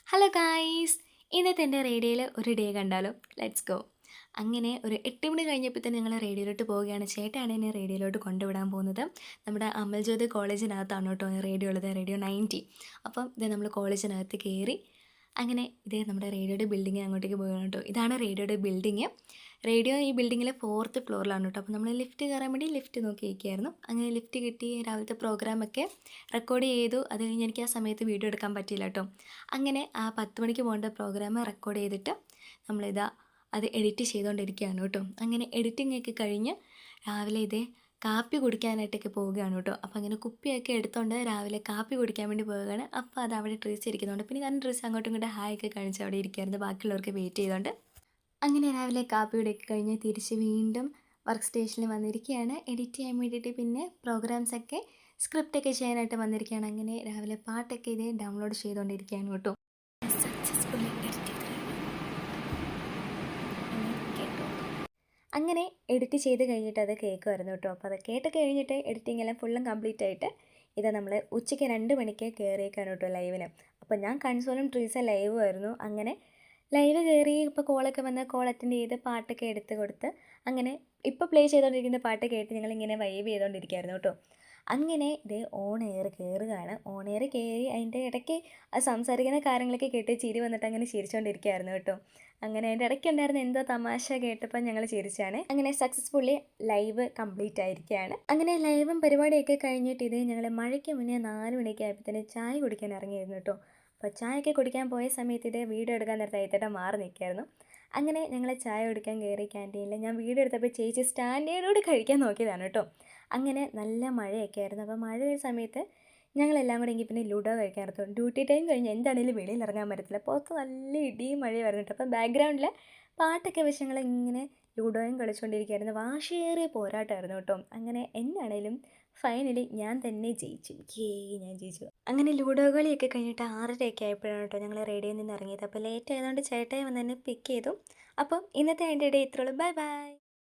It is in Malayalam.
ഹലോ ഗായ്സ്, ഇന്നത്തെ എൻ്റെ റേഡിയോയിൽ ഒരു ഡേ കണ്ടാലോ? Let's go. അങ്ങനെ ഒരു 8 മണി കഴിഞ്ഞപ്പോൾ തന്നെ ഞങ്ങൾ റേഡിയോയിലോട്ട് പോവുകയാണ്. ചേട്ടനാണ് എന്നെ റേഡിയോയിലോട്ട് കൊണ്ടുവിടാൻ പോകുന്നത്. നമ്മുടെ അമൽജ്യോതി കോളേജിനകത്താണ് കേട്ടോ റേഡിയോ ഉള്ളത്, റേഡിയോ 90. അപ്പം ഇത് നമ്മൾ കോളേജിനകത്ത് കയറി അങ്ങനെ ഇതേ നമ്മുടെ റേഡിയോയുടെ ബിൽഡിങ് അങ്ങോട്ടേക്ക് പോവുകയാണ് കേട്ടോ. ഇതാണ് റേഡിയോയുടെ ബിൽഡിങ്. റേഡിയോ ഈ ബിൽഡിങ്ങിലെ 4th ഫ്ലോറിലാണ് കേട്ടോ. അപ്പോൾ നമ്മൾ ലിഫ്റ്റ് കയറാൻ വേണ്ടി ലിഫ്റ്റ് നോക്കി ഇരിക്കുകയായിരുന്നു. അങ്ങനെ ലിഫ്റ്റ് കിട്ടി, രാവിലത്തെ പ്രോഗ്രാമൊക്കെ റെക്കോർഡ് ചെയ്തു. അത് കഴിഞ്ഞ് എനിക്ക് ആ സമയത്ത് വീഡിയോ എടുക്കാൻ പറ്റിയില്ല കേട്ടോ. അങ്ങനെ ആ 10 മണിക്ക് പോകേണ്ട പ്രോഗ്രാം റെക്കോർഡ് ചെയ്തിട്ട് നമ്മളിതാ അത് എഡിറ്റ് ചെയ്തുകൊണ്ടിരിക്കുകയാണ് കേട്ടോ. അങ്ങനെ എഡിറ്റിംഗ് ഒക്കെ കഴിഞ്ഞ് രാവിലെ ഇതേ കാപ്പി കുടിക്കാനായിട്ടൊക്കെ പോവുകയാണ് കേട്ടോ. അപ്പോൾ അങ്ങനെ കുപ്പിയൊക്കെ എടുത്തുകൊണ്ട് രാവിലെ കാപ്പി കുടിക്കാൻ വേണ്ടി പോവുകയാണ്. അപ്പോൾ അത് അവിടെ ഡ്രസ്സ് ഇരിക്കുന്നുണ്ട്. പിന്നെ ഞാൻ ഡ്രസ്സ് അങ്ങോട്ടും ഇങ്ങോട്ടും ഹായ് ഒക്കെ കാണിച്ച് അവിടെ ഇരിക്കുകയായിരുന്നു, ബാക്കിയുള്ളവർക്ക് വെയിറ്റ് ചെയ്തുകൊണ്ട്. അങ്ങനെ രാവിലെ കാപ്പി കുടിയൊക്കെ കഴിഞ്ഞ് തിരിച്ച് വീണ്ടും വർക്ക് സ്റ്റേഷനിൽ വന്നിരിക്കുകയാണ് എഡിറ്റ് ചെയ്യാൻ വേണ്ടിയിട്ട്. പിന്നെ പ്രോഗ്രാംസൊക്കെ സ്ക്രിപ്റ്റൊക്കെ ചെയ്യാനായിട്ട് വന്നിരിക്കുകയാണ്. അങ്ങനെ രാവിലെ പാട്ടൊക്കെ ഇതേ ഡൗൺലോഡ് ചെയ്തുകൊണ്ടിരിക്കുകയാണ് കേട്ടോ. സക്സസ്ഫുള്ളി എഡിറ്റ് കേട്ടോ. അങ്ങനെ എഡിറ്റ് ചെയ്ത് കഴിഞ്ഞിട്ട് അത് കേൾക്കുമായിരുന്നു കേട്ടോ. അപ്പോൾ അത് കേട്ടൊക്കെ കഴിഞ്ഞിട്ട് എഡിറ്റിംഗ് എല്ലാം ഫുള്ളും കംപ്ലീറ്റ് ആയിട്ട് ഇത് നമ്മൾ ഉച്ചയ്ക്ക് 2 മണിക്ക് കയറിയേക്കാണ് കേട്ടോ ലൈവിന്. അപ്പോൾ ഞാൻ കൺസോളും ട്രീസ ലൈവും ആയിരുന്നു. അങ്ങനെ ലൈവ് കയറി ഇപ്പോൾ കോളൊക്കെ വന്ന് കോൾ അറ്റൻഡ് ചെയ്ത് പാട്ടൊക്കെ എടുത്ത് കൊടുത്ത് അങ്ങനെ ഇപ്പോൾ പ്ലേ ചെയ്തുകൊണ്ടിരിക്കുന്ന പാട്ട് കേട്ട് ഞങ്ങളിങ്ങനെ വൈബ് ചെയ്തുകൊണ്ടിരിക്കുകയായിരുന്നു കേട്ടോ. അങ്ങനെ ഇത് ഓൺ എയർ കയറുകയാണ്. ഓൺ എയർ കയറി അതിൻ്റെ ഇടയ്ക്ക് ആ സംസാരിക്കുന്ന കാര്യങ്ങളൊക്കെ കേട്ട് ചിരി വന്നിട്ട് അങ്ങനെ ചിരിച്ചുകൊണ്ടിരിക്കുകയായിരുന്നു കേട്ടോ. അങ്ങനെ അതിൻ്റെ ഇടയ്ക്ക് ഉണ്ടായിരുന്ന എന്തോ തമാശ കേട്ടപ്പോൾ ഞങ്ങൾ ചിരിച്ചാണ്. അങ്ങനെ സക്സസ്ഫുള്ളി ലൈവ് കംപ്ലീറ്റ് ആയിരിക്കുകയാണ്. അങ്ങനെ ലൈവും പരിപാടിയൊക്കെ കഴിഞ്ഞിട്ട് ഇത് ഞങ്ങൾ മഴയ്ക്ക് മുന്നേ 4 മണിയൊക്കെ ആയപ്പോൾ തന്നെ ചായ കുടിക്കാൻ ഇറങ്ങിയിരുന്നു കേട്ടോ. അപ്പോൾ ചായയൊക്കെ കുടിക്കാൻ പോയ സമയത്ത് ഇതേ വീഡിയോ എടുക്കാൻ നേരത്തെ അയത്തേട്ട മാറി നിൽക്കായിരുന്നു. അങ്ങനെ ഞങ്ങൾ ചായ കുടിക്കാൻ കയറി ക്യാൻറ്റീനിൽ. ഞാൻ വീഡിയോ എടുത്തപ്പോൾ ചേച്ചി സ്റ്റാൻഡേർഡോട് കഴിക്കാൻ നോക്കിയതാണ് കേട്ടോ. അങ്ങനെ നല്ല മഴയൊക്കെ ആയിരുന്നു. അപ്പോൾ മഴ സമയത്ത് ഞങ്ങളെല്ലാം കൂടെ എങ്കിൽ പിന്നെ ലുഡോ കഴിക്കാൻ നിർത്തും. ഡ്യൂട്ടി ടൈം കഴിഞ്ഞ് എന്താണെങ്കിലും വെളിയിൽ ഇറങ്ങാൻ പറ്റത്തില്ല, പുറത്ത് നല്ല ഇടിയും മഴയും വരുന്നുണ്ട്. അപ്പോൾ ബാക്ക്ഗ്രൗണ്ടിൽ പാട്ടൊക്കെ വെച്ച് ഞങ്ങളിങ്ങനെ ലുഡോയും കളിച്ചുകൊണ്ടിരിക്കുകയായിരുന്നു. വാശിയേറിയ പോരാട്ടമായിരുന്നു കേട്ടോ. അങ്ങനെ എന്നാണേലും ഫൈനലി ഞാൻ തന്നെ ജയിച്ചു. ഞാൻ ജയിച്ചു. അങ്ങനെ ലൂഡോ കളിയൊക്കെ കഴിഞ്ഞിട്ട് 6:30 ആയപ്പോഴാണ് കേട്ടോ ഞങ്ങൾ റേഡിയോയിൽ നിന്ന് ഇറങ്ങിയത്. അപ്പോൾ ലേറ്റ് ആയതുകൊണ്ട് ചേട്ടായി വന്ന് തന്നെ പിക്ക് ചെയ്തു. അപ്പം ഇന്നത്തെ എൻ്റെ ഡേ ഇത്രയുള്ളൂ. Bye by.